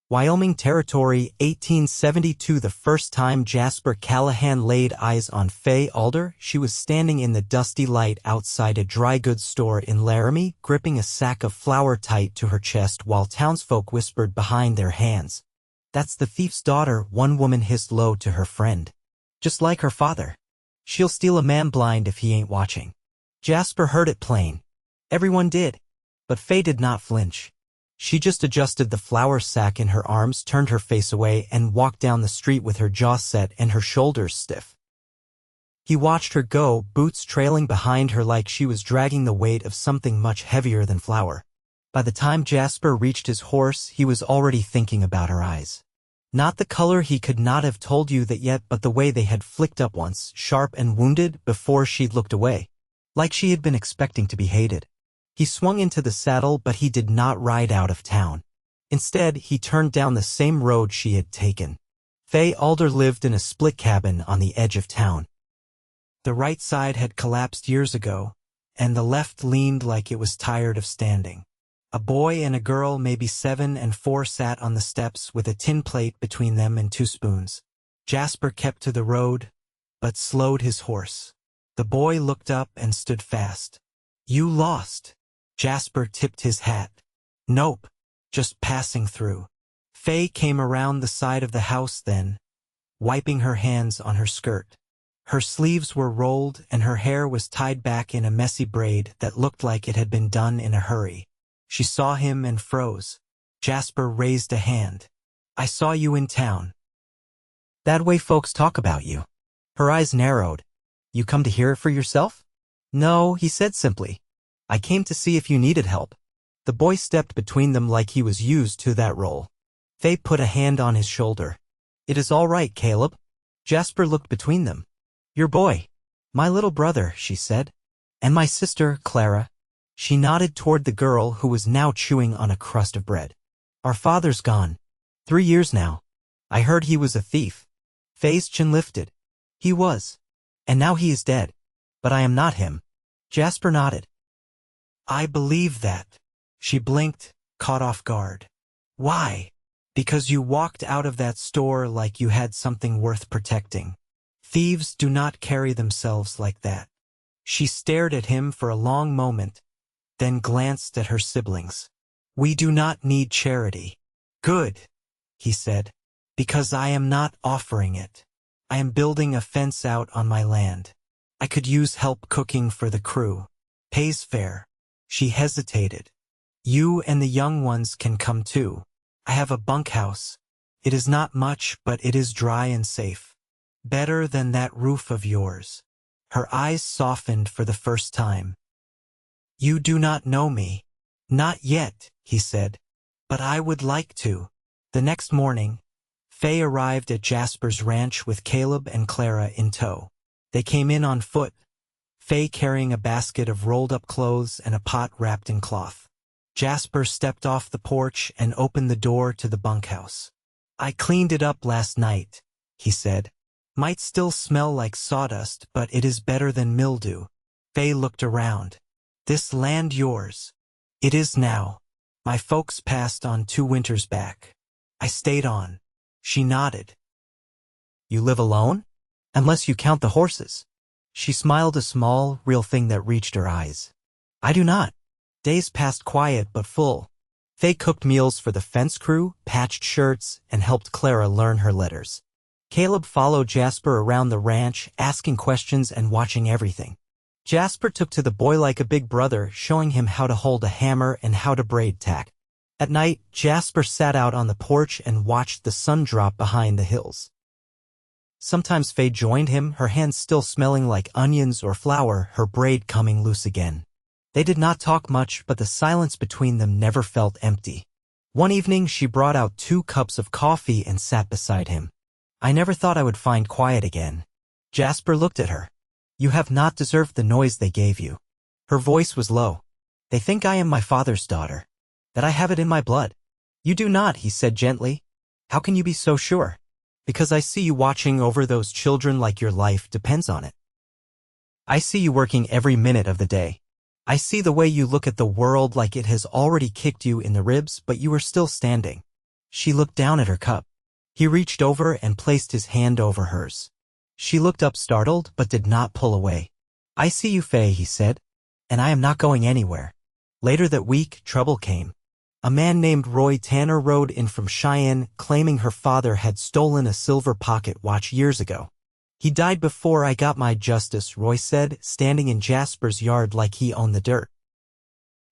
Wyoming Territory, 1872. The first time Jasper Callahan laid eyes on Fay Alder, she was standing in the dusty light outside a dry goods store in Laramie, gripping a sack of flour tight to her chest while townsfolk whispered behind their hands. "That's the thief's daughter," one woman hissed low to her friend. "Just like her father. She'll steal a man blind if he ain't watching." Jasper heard it plain. Everyone did. But Fay did not flinch. She just adjusted the flour sack in her arms, turned her face away, and walked down the street with her jaw set and her shoulders stiff. He watched her go, boots trailing behind her like she was dragging the weight of something much heavier than flour. By the time Jasper reached his horse, he was already thinking about her eyes. Not the color, he could not have told you that yet, but the way they had flicked up once, sharp and wounded, before she'd looked away. Like she had been expecting to be hated. He swung into the saddle, but he did not ride out of town. Instead, he turned down the same road she had taken. Fay Alder lived in a split cabin on the edge of town. The right side had collapsed years ago, and the left leaned like it was tired of standing. A boy and a girl, maybe 7 and 4, sat on the steps with a tin plate between them and 2 spoons. Jasper kept to the road, but slowed his horse. The boy looked up and stood fast. "You lost." Jasper tipped his hat. "Nope, just passing through." Fay came around the side of the house then, wiping her hands on her skirt. Her sleeves were rolled and her hair was tied back in a messy braid that looked like it had been done in a hurry. She saw him and froze. Jasper raised a hand. "I saw you in town." "That way folks talk about you." Her eyes narrowed. "You come to hear it for yourself?" "No," he said simply. "I came to see if you needed help." The boy stepped between them like he was used to that role. Fay put a hand on his shoulder. "It is all right, Caleb." Jasper looked between them. "Your boy." "My little brother," she said. "And my sister, Clara." She nodded toward the girl who was now chewing on a crust of bread. "Our father's gone. 3 years now. I heard he was a thief." Fay's chin lifted. "He was. And now he is dead. But I am not him." Jasper nodded. "I believe that." She blinked, caught off guard. "Why?" "Because you walked out of that store like you had something worth protecting. Thieves do not carry themselves like that." She stared at him for a long moment, then glanced at her siblings. "We do not need charity." "Good," he said, "because I am not offering it. I am building a fence out on my land. I could use help cooking for the crew. Pays fair." She hesitated. "You and the young ones can come too. I have a bunkhouse. It is not much, but it is dry and safe. Better than that roof of yours." Her eyes softened for the first time. "You do not know me." "Not yet," he said, "but I would like to." The next morning, Fay arrived at Jasper's ranch with Caleb and Clara in tow. They came in on foot, Fay carrying a basket of rolled-up clothes and a pot wrapped in cloth. Jasper stepped off the porch and opened the door to the bunkhouse. "I cleaned it up last night," he said. "Might still smell like sawdust, but it is better than mildew." Fay looked around. "This land yours?" "It is now. My folks passed on 2 winters back. I stayed on." She nodded. "You live alone? Unless you count the horses." She smiled, a small, real thing that reached her eyes. "I do not." Days passed quiet but full. Fay cooked meals for the fence crew, patched shirts, and helped Clara learn her letters. Caleb followed Jasper around the ranch, asking questions and watching everything. Jasper took to the boy like a big brother, showing him how to hold a hammer and how to braid tack. At night, Jasper sat out on the porch and watched the sun drop behind the hills. Sometimes Fay joined him, her hands still smelling like onions or flour, her braid coming loose again. They did not talk much, but the silence between them never felt empty. One evening, she brought out 2 cups of coffee and sat beside him. "I never thought I would find quiet again." Jasper looked at her. "You have not deserved the noise they gave you." Her voice was low. "They think I am my father's daughter, that I have it in my blood." "You do not," he said gently. "How can you be so sure?" "Because I see you watching over those children like your life depends on it. I see you working every minute of the day. I see the way you look at the world like it has already kicked you in the ribs, but you are still standing. She looked down at her cup. He reached over and placed his hand over hers. She looked up startled but did not pull away. "I see you, Fay," he said, "and I am not going anywhere." Later that week, trouble came. A man named Roy Tanner rode in from Cheyenne claiming her father had stolen a silver pocket watch years ago. "He died before I got my justice," Roy said, standing in Jasper's yard like he owned the dirt.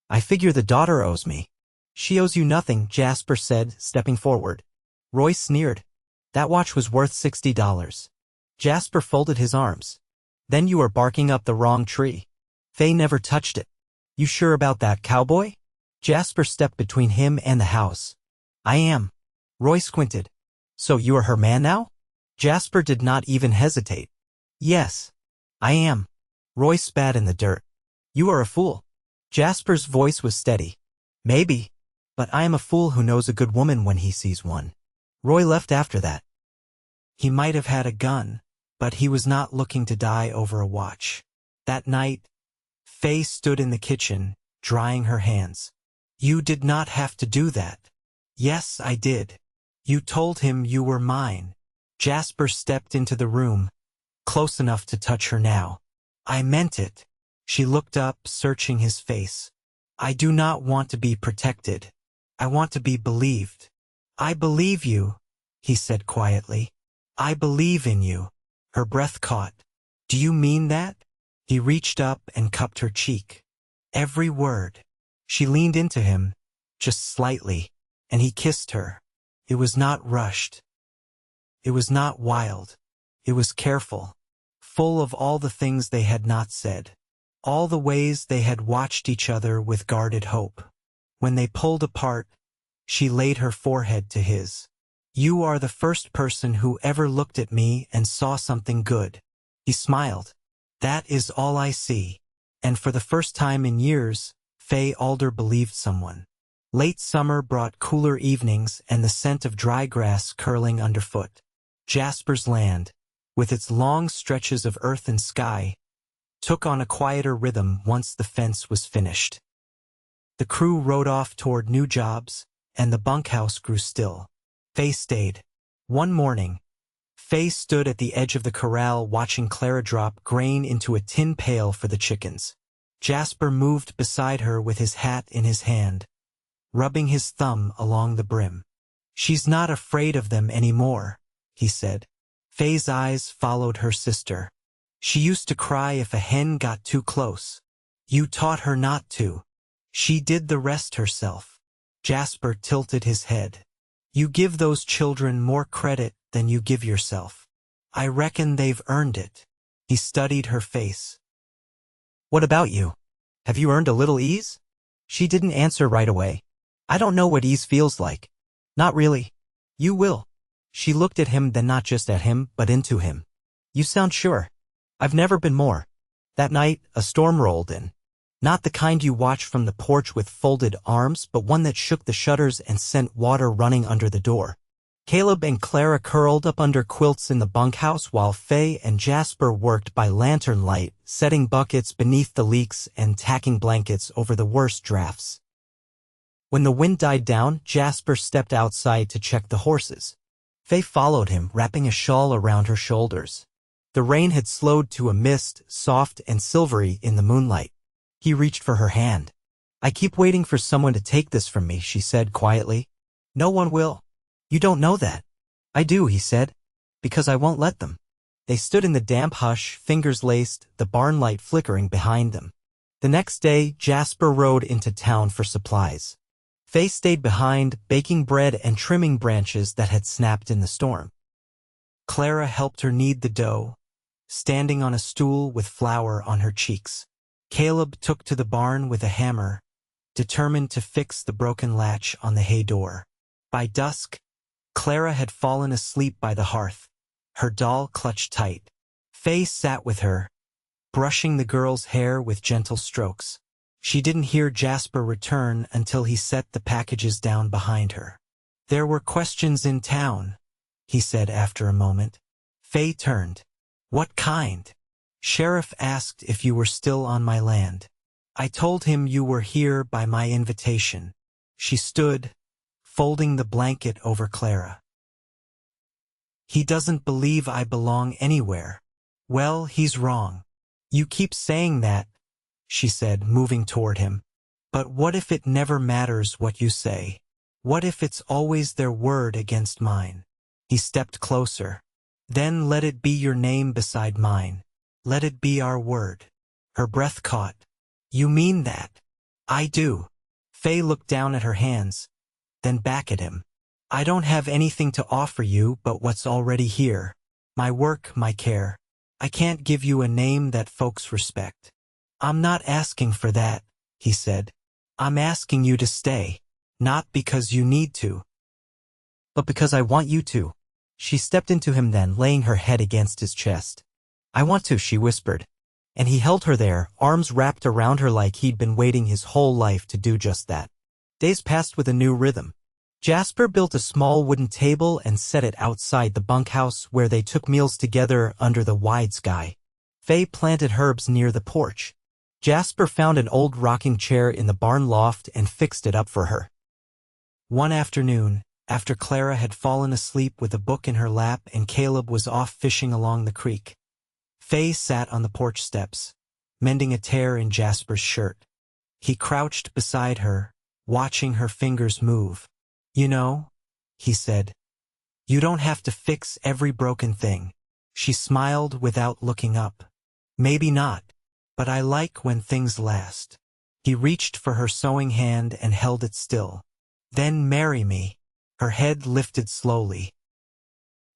"I figure the daughter owes me." "She owes you nothing," Jasper said, stepping forward. Roy sneered. "That watch was worth $60. Jasper folded his arms. "Then you are barking up the wrong tree. Fay never touched it." "You sure about that, Cowboy?" Jasper stepped between him and the house. "I am." Roy squinted. "So you are her man now?" Jasper did not even hesitate. "Yes, I am." Roy spat in the dirt. "You are a fool." Jasper's voice was steady. "Maybe, but I am a fool who knows a good woman when he sees one." Roy left after that. He might have had a gun, but he was not looking to die over a watch. That night, Fay stood in the kitchen, drying her hands. "You did not have to do that." "Yes, I did. You told him you were mine." Jasper stepped into the room, close enough to touch her now. "I meant it." She looked up, searching his face. "I do not want to be protected. I want to be believed." "I believe you," he said quietly. "I believe in you." Her breath caught. "Do you mean that?" He reached up and cupped her cheek. "Every word." She leaned into him, just slightly, and he kissed her. It was not rushed. It was not wild. It was careful, full of all the things they had not said, all the ways they had watched each other with guarded hope. When they pulled apart, she laid her forehead to his. "You are the first person who ever looked at me and saw something good." He smiled. "That is all I see." And for the first time in years, Fay Alder believed someone. Late summer brought cooler evenings and the scent of dry grass curling underfoot. Jasper's land, with its long stretches of earth and sky, took on a quieter rhythm once the fence was finished. The crew rode off toward new jobs, and the bunkhouse grew still. Fay stayed. One morning, Fay stood at the edge of the corral watching Clara drop grain into a tin pail for the chickens. Jasper moved beside her with his hat in his hand, rubbing his thumb along the brim. "She's not afraid of them anymore," he said. Fay's eyes followed her sister. "She used to cry if a hen got too close. You taught her not to. She did the rest herself." Jasper tilted his head. "You give those children more credit than you give yourself. I reckon they've earned it." He studied her face. "What about you? Have you earned a little ease?" She didn't answer right away. "I don't know what ease feels like." "Not really." "You will." She looked at him, then not just at him, but into him. "You sound sure." "I've never been more." That night, a storm rolled in. Not the kind you watch from the porch with folded arms, but one that shook the shutters and sent water running under the door. Caleb and Clara curled up under quilts in the bunkhouse while Fay and Jasper worked by lantern light, setting buckets beneath the leaks and tacking blankets over the worst drafts. When the wind died down, Jasper stepped outside to check the horses. Fay followed him, wrapping a shawl around her shoulders. The rain had slowed to a mist, soft and silvery in the moonlight. He reached for her hand. "I keep waiting for someone to take this from me," she said quietly. "No one will." "You don't know that." "I do," he said, "because I won't let them." They stood in the damp hush, fingers laced, the barn light flickering behind them. The next day, Jasper rode into town for supplies. Fay stayed behind, baking bread and trimming branches that had snapped in the storm. Clara helped her knead the dough, standing on a stool with flour on her cheeks. Caleb took to the barn with a hammer, determined to fix the broken latch on the hay door. By dusk, Clara had fallen asleep by the hearth, her doll clutched tight. Fay sat with her, brushing the girl's hair with gentle strokes. She didn't hear Jasper return until he set the packages down behind her. "There were questions in town," he said after a moment. Fay turned. "What kind?" "Sheriff asked if you were still on my land. I told him you were here by my invitation." She stood, folding the blanket over Clara. He doesn't believe I belong anywhere. Well, he's wrong. You keep saying that, she said, moving toward him. But what if it never matters what you say? What if it's always their word against mine? He stepped closer. Then let it be your name beside mine. Let it be our word. Her breath caught. You mean that? I do. Fay looked down at her hands, then back at him. I don't have anything to offer you but what's already here. My work, my care. I can't give you a name that folks respect. I'm not asking for that, he said. I'm asking you to stay. Not because you need to, but because I want you to. She stepped into him then, laying her head against his chest. I want to, she whispered. And he held her there, arms wrapped around her like he'd been waiting his whole life to do just that. Days passed with a new rhythm. Jasper built a small wooden table and set it outside the bunkhouse where they took meals together under the wide sky. Fay planted herbs near the porch. Jasper found an old rocking chair in the barn loft and fixed it up for her. One afternoon, after Clara had fallen asleep with a book in her lap and Caleb was off fishing along the creek, Fay sat on the porch steps, mending a tear in Jasper's shirt. He crouched beside her, watching her fingers move. You know, he said, you don't have to fix every broken thing. She smiled without looking up. Maybe not, but I like when things last. He reached for her sewing hand and held it still. Then marry me. Her head lifted slowly.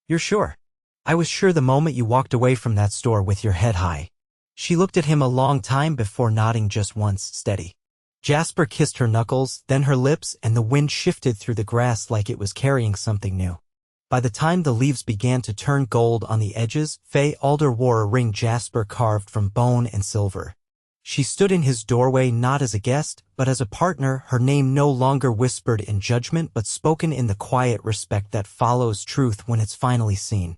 You're sure? I was sure the moment you walked away from that store with your head high. She looked at him a long time before nodding just once, steady. Jasper kissed her knuckles, then her lips, and the wind shifted through the grass like it was carrying something new. By the time the leaves began to turn gold on the edges, Fay Alder wore a ring Jasper carved from bone and silver. She stood in his doorway not as a guest, but as a partner, her name no longer whispered in judgment but spoken in the quiet respect that follows truth when it's finally seen.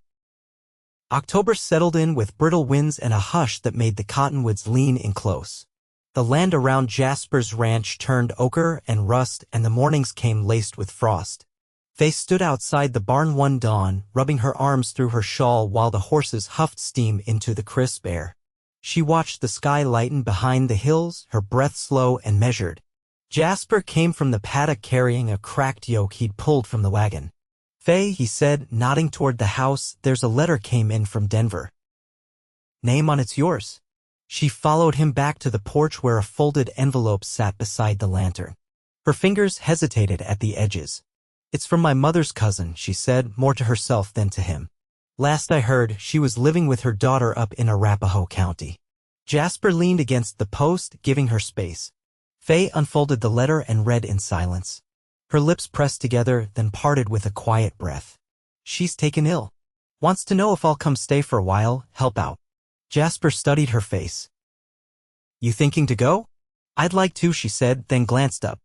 October settled in with brittle winds and a hush that made the cottonwoods lean in close. The land around Jasper's ranch turned ochre and rust, and the mornings came laced with frost. Fay stood outside the barn one dawn, rubbing her arms through her shawl while the horses huffed steam into the crisp air. She watched the sky lighten behind the hills, her breath slow and measured. Jasper came from the paddock carrying a cracked yoke he'd pulled from the wagon. Fay, he said, nodding toward the house, there's a letter came in from Denver. Name on it's yours. She followed him back to the porch where a folded envelope sat beside the lantern. Her fingers hesitated at the edges. It's from my mother's cousin, she said, more to herself than to him. Last I heard, she was living with her daughter up in Arapahoe County. Jasper leaned against the post, giving her space. Fay unfolded the letter and read in silence. Her lips pressed together, then parted with a quiet breath. She's taken ill. Wants to know if I'll come stay for a while, help out. Jasper studied her face. You thinking to go? I'd like to, she said, then glanced up.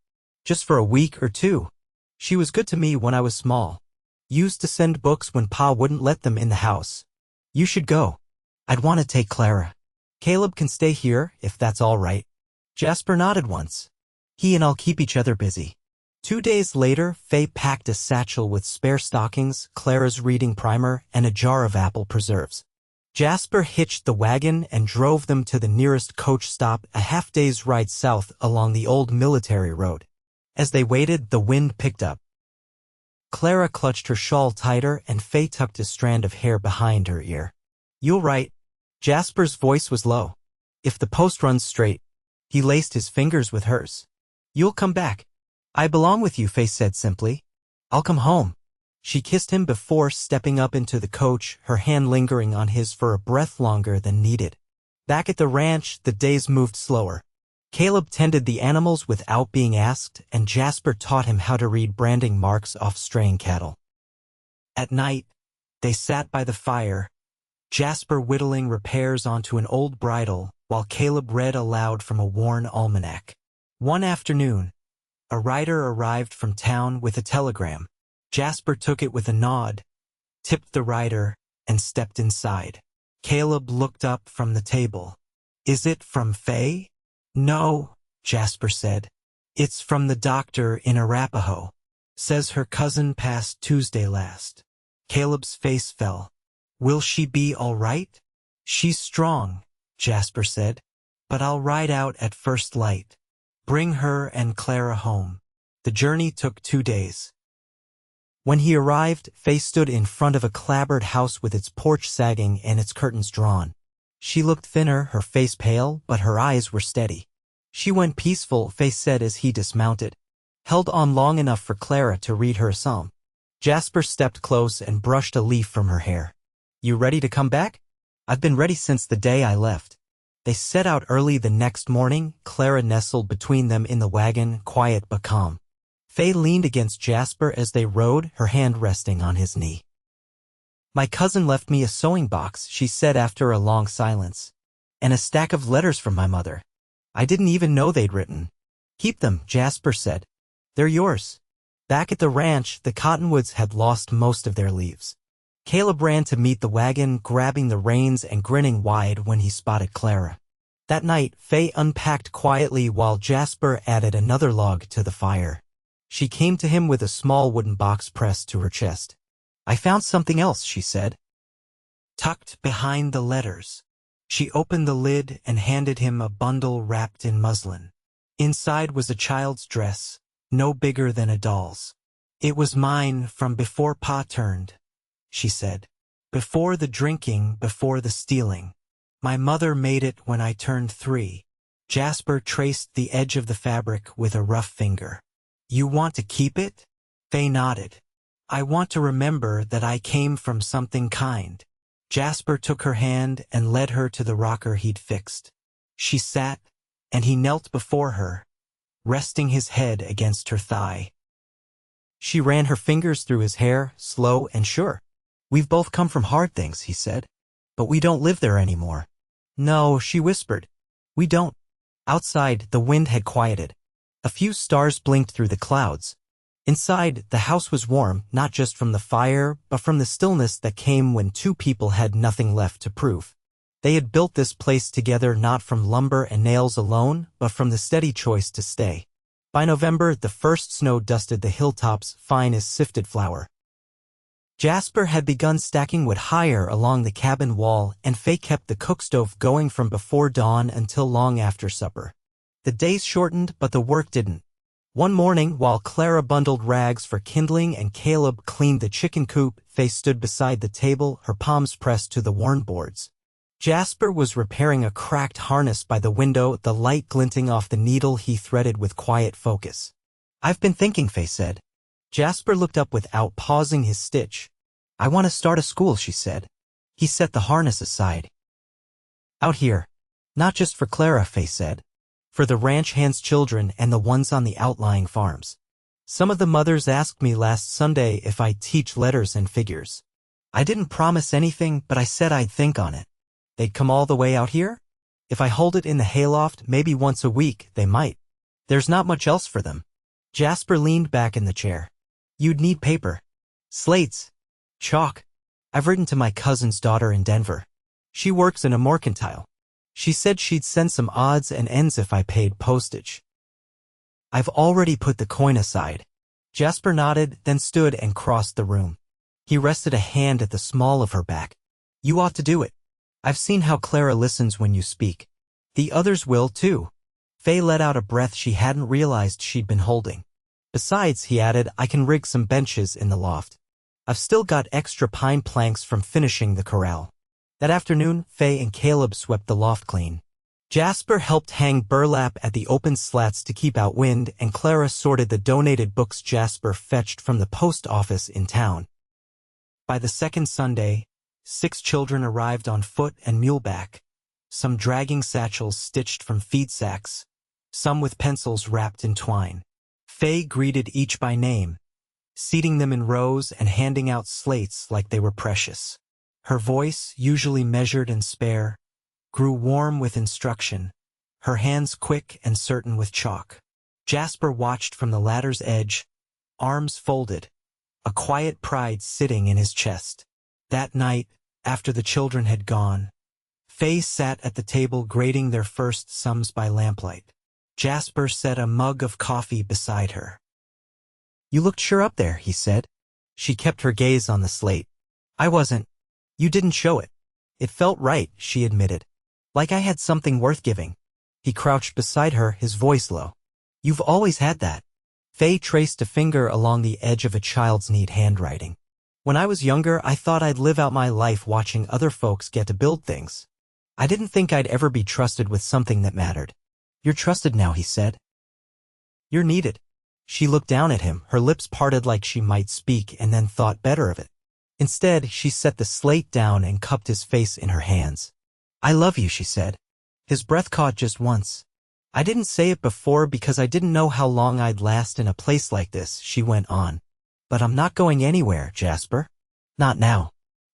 Just for a week or two. She was good to me when I was small. Used to send books when Pa wouldn't let them in the house. You should go. I'd want to take Clara. Caleb can stay here, if that's all right. Jasper nodded once. He and I'll keep each other busy. 2 days later, Fay packed a satchel with spare stockings, Clara's reading primer, and a jar of apple preserves. Jasper hitched the wagon and drove them to the nearest coach stop, a half-day's ride south along the old military road. As they waited, the wind picked up. Clara clutched her shawl tighter and Fay tucked a strand of hair behind her ear. You'll write. Jasper's voice was low. If the post runs straight. He laced his fingers with hers. You'll come back. I belong with you, Fay said simply. I'll come home. She kissed him before stepping up into the coach, her hand lingering on his for a breath longer than needed. Back at the ranch, the days moved slower. Caleb tended the animals without being asked, and Jasper taught him how to read branding marks off straying cattle. At night, they sat by the fire, Jasper whittling repairs onto an old bridle, while Caleb read aloud from a worn almanac. One afternoon, a rider arrived from town with a telegram. Jasper took it with a nod, tipped the rider, and stepped inside. Caleb looked up from the table. Is it from Fay? No, Jasper said. It's from the doctor in Arapahoe. Says her cousin passed Tuesday last. Caleb's face fell. Will she be all right? She's strong, Jasper said. But I'll ride out at first light. Bring her and Clara home. The journey took 2 days. When he arrived, Fay stood in front of a clapboard house with its porch sagging and its curtains drawn. She looked thinner, her face pale, but her eyes were steady. She went peaceful, Fay said as he dismounted. Held on long enough for Clara to read her a psalm. Jasper stepped close and brushed a leaf from her hair. You ready to come back? I've been ready since the day I left. They set out early the next morning, Clara nestled between them in the wagon, quiet but calm. Fay leaned against Jasper as they rode, her hand resting on his knee. My cousin left me a sewing box, she said after a long silence. And a stack of letters from my mother. I didn't even know they'd written. Keep them, Jasper said. They're yours. Back at the ranch, the cottonwoods had lost most of their leaves. Caleb ran to meet the wagon, grabbing the reins and grinning wide when he spotted Clara. That night, Fay unpacked quietly while Jasper added another log to the fire. She came to him with a small wooden box pressed to her chest. I found something else, she said. Tucked behind the letters. She opened the lid and handed him a bundle wrapped in muslin. Inside was a child's dress, no bigger than a doll's. It was mine from before Pa turned, she said. Before the drinking, before the stealing. My mother made it when I turned 3. Jasper traced the edge of the fabric with a rough finger. You want to keep it? Fay nodded. I want to remember that I came from something kind. Jasper took her hand and led her to the rocker he'd fixed. She sat, and he knelt before her, resting his head against her thigh. She ran her fingers through his hair, slow and sure. We've both come from hard things, he said. But we don't live there anymore. No, she whispered. We don't. Outside, the wind had quieted. A few stars blinked through the clouds. Inside, the house was warm, not just from the fire, but from the stillness that came when 2 people had nothing left to prove. They had built this place together not from lumber and nails alone, but from the steady choice to stay. By November, the first snow dusted the hilltops, fine as sifted flour. Jasper had begun stacking wood higher along the cabin wall, and Fay kept the cookstove going from before dawn until long after supper. The days shortened, but the work didn't. One morning, while Clara bundled rags for kindling and Caleb cleaned the chicken coop, Fay stood beside the table, her palms pressed to the worn boards. Jasper was repairing a cracked harness by the window, the light glinting off the needle he threaded with quiet focus. I've been thinking, Fay said. Jasper looked up without pausing his stitch. I want to start a school, she said. He set the harness aside. Out here. Not just for Clara, Fay said. For the ranch hands' children and the ones on the outlying farms. Some of the mothers asked me last Sunday if I'd teach letters and figures. I didn't promise anything, but I said I'd think on it. They'd come all the way out here? If I hold it in the hayloft, maybe once a week, they might. There's not much else for them. Jasper leaned back in the chair. You'd need paper. Slates. Chalk. I've written to my cousin's daughter in Denver. She works in a mercantile. She said she'd send some odds and ends if I paid postage. I've already put the coin aside. Jasper nodded, then stood and crossed the room. He rested a hand at the small of her back. You ought to do it. I've seen how Clara listens when you speak. The others will, too. Fay let out a breath she hadn't realized she'd been holding. Besides, he added, I can rig some benches in the loft. I've still got extra pine planks from finishing the corral. That afternoon, Fay and Caleb swept the loft clean. Jasper helped hang burlap at the open slats to keep out wind, and Clara sorted the donated books Jasper fetched from the post office in town. By the second Sunday, 6 children arrived on foot and muleback, some dragging satchels stitched from feed sacks, some with pencils wrapped in twine. Fay greeted each by name, seating them in rows and handing out slates like they were precious. Her voice, usually measured and spare, grew warm with instruction, her hands quick and certain with chalk. Jasper watched from the ladder's edge, arms folded, a quiet pride sitting in his chest. That night, after the children had gone, Fay sat at the table grading their first sums by lamplight. Jasper set a mug of coffee beside her. You looked sure up there, he said. She kept her gaze on the slate. I wasn't. You didn't show it. It felt right, she admitted. Like I had something worth giving. He crouched beside her, his voice low. You've always had that. Fay traced a finger along the edge of a child's neat handwriting. When I was younger, I thought I'd live out my life watching other folks get to build things. I didn't think I'd ever be trusted with something that mattered. You're trusted now, he said. You're needed. She looked down at him, her lips parted like she might speak and then thought better of it. Instead, she set the slate down and cupped his face in her hands. I love you, she said. His breath caught just once. I didn't say it before because I didn't know how long I'd last in a place like this, she went on. But I'm not going anywhere, Jasper. Not now.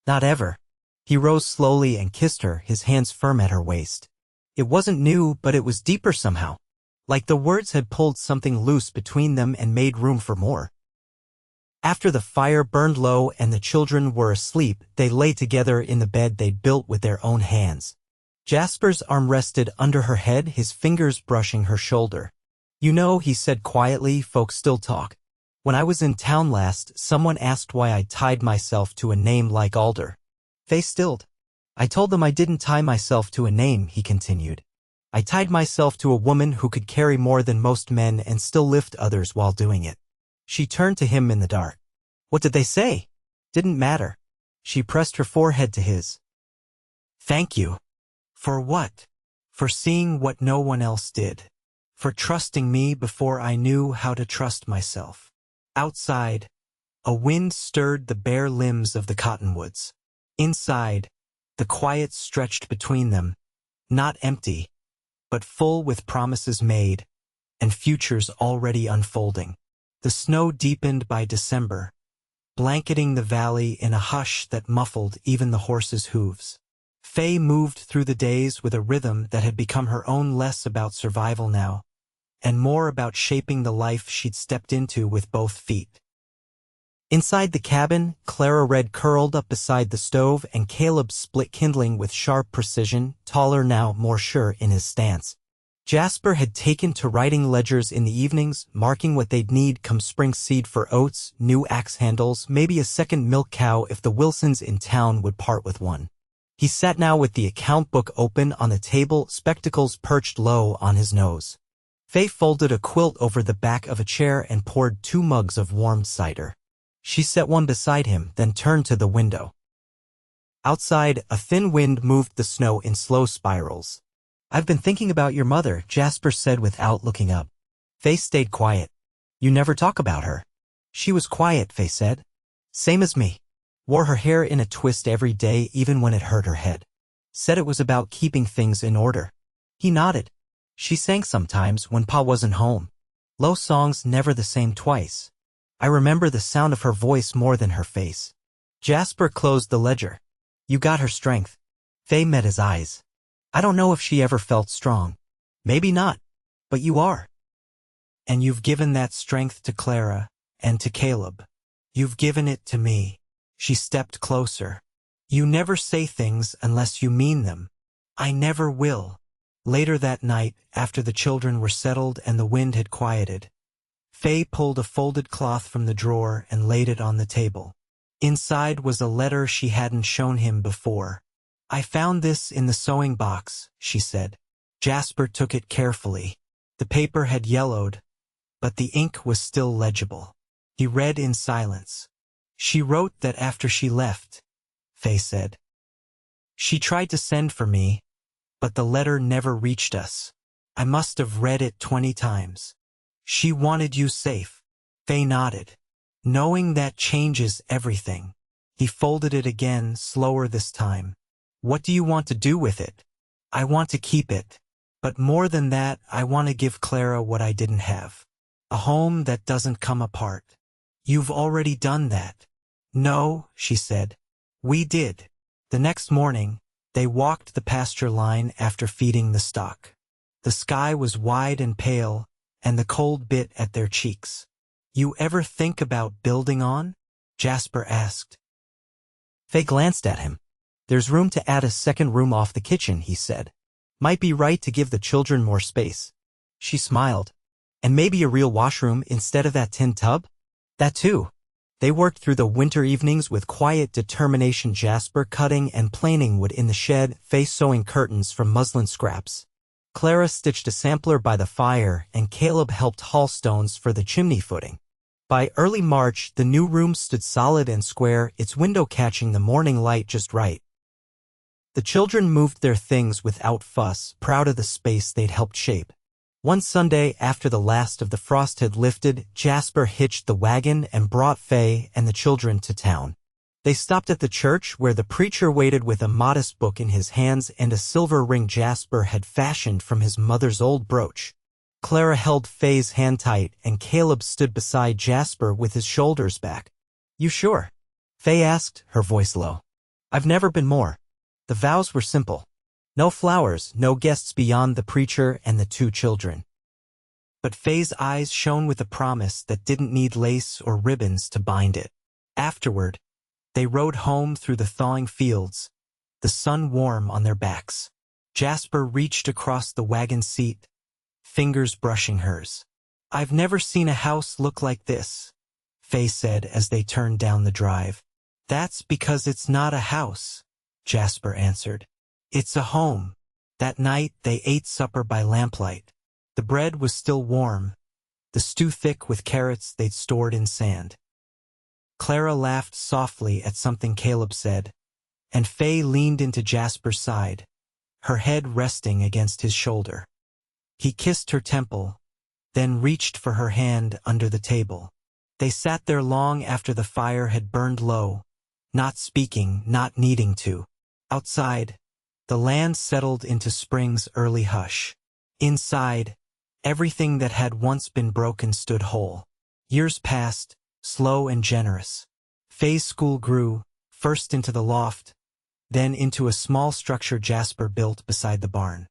Not ever. He rose slowly and kissed her, his hands firm at her waist. It wasn't new, but it was deeper somehow. Like the words had pulled something loose between them and made room for more. After the fire burned low and the children were asleep, they lay together in the bed they'd built with their own hands. Jasper's arm rested under her head, his fingers brushing her shoulder. You know, he said quietly, folks still talk. When I was in town last, someone asked why I tied myself to a name like Alder. Fay stilled. I told them I didn't tie myself to a name, he continued. I tied myself to a woman who could carry more than most men and still lift others while doing it. She turned to him in the dark. What did they say? Didn't matter. She pressed her forehead to his. Thank you. For what? For seeing what no one else did. For trusting me before I knew how to trust myself. Outside, a wind stirred the bare limbs of the cottonwoods. Inside, the quiet stretched between them, not empty, but full with promises made and futures already unfolding. The snow deepened by December, blanketing the valley in a hush that muffled even the horses' hooves. Fay moved through the days with a rhythm that had become her own, less about survival now, and more about shaping the life she'd stepped into with both feet. Inside the cabin, Clara read curled up beside the stove, and Caleb split kindling with sharp precision, taller now, more sure in his stance. Jasper had taken to writing ledgers in the evenings, marking what they'd need come spring seed for oats, new axe handles, maybe a second milk cow if the Wilsons in town would part with one. He sat now with the account book open on the table, spectacles perched low on his nose. Fay folded a quilt over the back of a chair and poured 2 mugs of warm cider. She set one beside him, then turned to the window. Outside, a thin wind moved the snow in slow spirals. I've been thinking about your mother, Jasper said without looking up. Fay stayed quiet. You never talk about her. She was quiet, Fay said. Same as me. Wore her hair in a twist every day, even when it hurt her head. Said it was about keeping things in order. He nodded. She sang sometimes when Pa wasn't home. Low songs, never the same twice. I remember the sound of her voice more than her face. Jasper closed the ledger. You got her strength. Fay met his eyes. I don't know if she ever felt strong. Maybe not. But you are. And you've given that strength to Clara, and to Caleb. You've given it to me. She stepped closer. You never say things unless you mean them. I never will. Later that night, after the children were settled and the wind had quieted, Fay pulled a folded cloth from the drawer and laid it on the table. Inside was a letter she hadn't shown him before. I found this in the sewing box, she said. Jasper took it carefully. The paper had yellowed, but the ink was still legible. He read in silence. She wrote that after she left, Fay said. She tried to send for me, but the letter never reached us. I must have read it 20 times. She wanted you safe. Fay nodded. Knowing that changes everything. He folded it again, slower this time. What do you want to do with it? I want to keep it. But more than that, I want to give Clara what I didn't have. A home that doesn't come apart. You've already done that. No, she said. We did. The next morning, they walked the pasture line after feeding the stock. The sky was wide and pale, and the cold bit at their cheeks. You ever think about building on? Jasper asked. Fay glanced at him. There's room to add a second room off the kitchen, he said. Might be right to give the children more space. She smiled. And maybe a real washroom instead of that tin tub? That too. They worked through the winter evenings with quiet determination, Jasper cutting and planing wood in the shed, Fay sewing curtains from muslin scraps. Clara stitched a sampler by the fire, and Caleb helped haul stones for the chimney footing. By early March, the new room stood solid and square, its window catching the morning light just right. The children moved their things without fuss, proud of the space they'd helped shape. One Sunday, after the last of the frost had lifted, Jasper hitched the wagon and brought Fay and the children to town. They stopped at the church, where the preacher waited with a modest book in his hands and a silver ring Jasper had fashioned from his mother's old brooch. Clara held Fay's hand tight, and Caleb stood beside Jasper with his shoulders back. "You sure?" Fay asked, her voice low. "I've never been more." The vows were simple. No flowers, no guests beyond the preacher and the two children. But Fay's eyes shone with a promise that didn't need lace or ribbons to bind it. Afterward, they rode home through the thawing fields, the sun warm on their backs. Jasper reached across the wagon seat, fingers brushing hers. "I've never seen a house look like this," Fay said as they turned down the drive. "That's because it's not a house," Jasper answered. "It's a home." That night they ate supper by lamplight. The bread was still warm, the stew thick with carrots they'd stored in sand. Clara laughed softly at something Caleb said, and Fay leaned into Jasper's side, her head resting against his shoulder. He kissed her temple, then reached for her hand under the table. They sat there long after the fire had burned low, not speaking, not needing to. Outside, the land settled into spring's early hush. Inside, everything that had once been broken stood whole. Years passed, slow and generous. Fay's school grew, first into the loft, then into a small structure Jasper built beside the barn.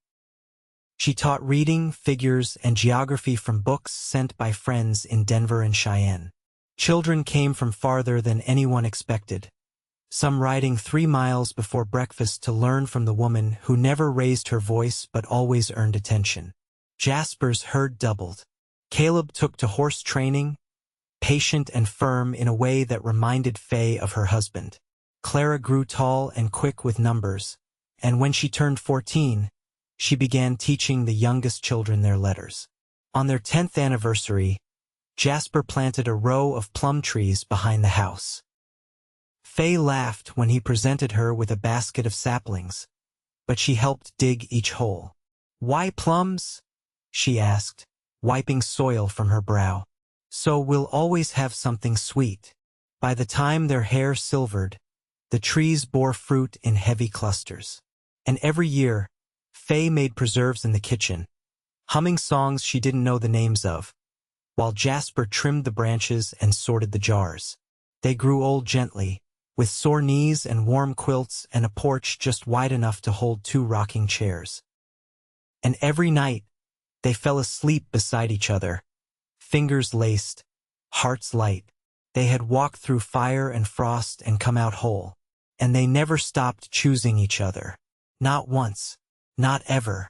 She taught reading, figures, and geography from books sent by friends in Denver and Cheyenne. Children came from farther than anyone expected, some riding 3 miles before breakfast to learn from the woman who never raised her voice but always earned attention. Jasper's herd doubled. Caleb took to horse training, patient and firm in a way that reminded Fay of her husband. Clara grew tall and quick with numbers, and when she turned 14, she began teaching the youngest children their letters. On their 10th anniversary, Jasper planted a row of plum trees behind the house. Fay laughed when he presented her with a basket of saplings, but she helped dig each hole. "Why plums?" she asked, wiping soil from her brow. "So we'll always have something sweet." By the time their hair silvered, the trees bore fruit in heavy clusters. And every year, Fay made preserves in the kitchen, humming songs she didn't know the names of, while Jasper trimmed the branches and sorted the jars. They grew old gently, with sore knees and warm quilts and a porch just wide enough to hold 2 rocking chairs. And every night, they fell asleep beside each other, fingers laced, hearts light. They had walked through fire and frost and come out whole, and they never stopped choosing each other. Not once, not ever.